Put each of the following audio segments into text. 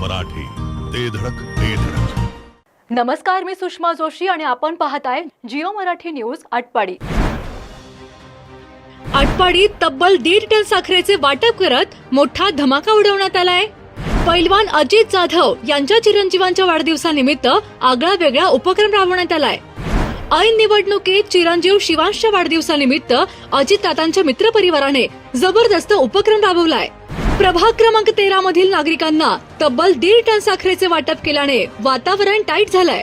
मराठी, ते धडक ते धडक. नमस्कार, मी सुषमा जोशी आणि आपण पाहताय जिओ मराठी न्यूज आटपाडी. आटपाडीत तब्बल 1.5 टन साखरेचे वाटप करत मोठा धमाका उडवण्यात आलाय. पैलवान अजित जाधव यांच्या चिरंजीवांच्या वाढदिवसानिमित्त आगळा वेगळा उपक्रम राबवण्यात आलाय. ऐन निवडणुकीत चिरंजीव शिवांशच्या वाढदिवसानिमित्त अजितदादांच्या मित्रपरिवाराने जबरदस्त उपक्रम राबवलाय. प्रभाग क्रमांक 13 मधील नागरिकांना तब्बल 1.5 टन साखरेचे वाटप केल्याने वातावरण टाईट झालंय.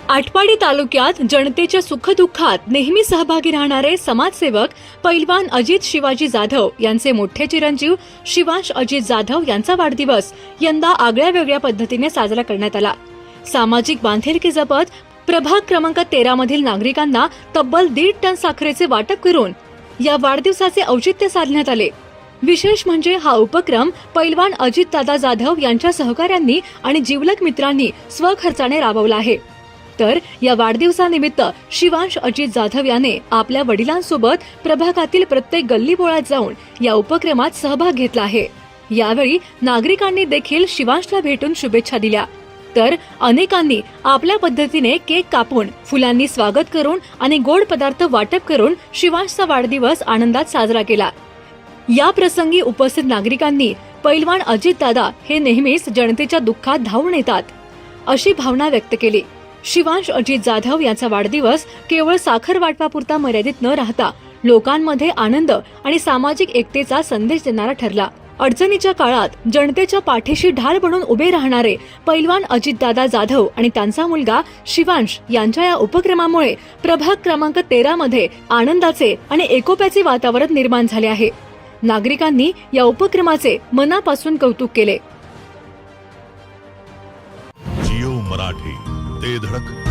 आटपाडी तालुक्यात जनतेच्या सुखदुःखात नेहमी सहभागी राहणारे समाजसेवक पैलवान अजित शिवाजी जाधव यांचे मोठे चिरंजीव शिवांश अजित जाधव यांचा वाढदिवस यंदा आगळ्या वेगळ्या पद्धतीने साजरा करण्यात आला. सामाजिक बांधिलकी जपत प्रभाग क्रमांक 13 मधील नागरिकांना तब्बल 1.5 टन साखरेचे वाटप करून या वाढदिवसाचे औचित्य साधण्यात आले. विशेष म्हणजे हा उपक्रम पैलवान अजितदादा जाधव यांच्या सहकाऱ्यांनी आणि जिवलग मित्रांनी स्वखर्चाने राबवला आहे. तर या वाढदिवसानिमित्त शिवांश अजित जाधव याने आपल्या वडिलांसोबत प्रभागातील प्रत्येक गल्लीबोळात जाऊन या उपक्रमात सहभाग घेतला आहे. यावेळी नागरिकांनी देखील शिवांशला भेटून शुभेच्छा दिल्या. तर अनेकांनी आपल्या पद्धतीने केक कापून फुलांनी स्वागत करून आणि गोड पदार्थ वाटप करून शिवांशचा वाढदिवस आनंदात साजरा केला. या प्रसंगी उपस्थित नागरिकांनी पैलवान अजितदादा हे नेहमीच जनतेच्या दुःखात धावून येतात अशी भावना व्यक्त केली. शिवांश अजित जाधव यांचा वाढदिवस केवळ साखर वाटपापुरता मर्यादित न राहता लोकांमध्ये आनंद आणि सामाजिक एकतेचा संदेश देणारा ठरला. अडचणीच्या काळात जनतेच्या पाठीशी ढाल बनून उभे राहणारे पैलवान अजितदादा जाधव आणि त्यांचा मुलगा शिवांश यांच्या या उपक्रमामुळे प्रभाग क्रमांक 13 मध्ये आनंदाचे आणि एकोप्याचे वातावरण निर्माण झाले आहे. नागरिकांनी या उपक्रमाचे मनापासून कौतुक केले. जिओ मराठी, ते धडक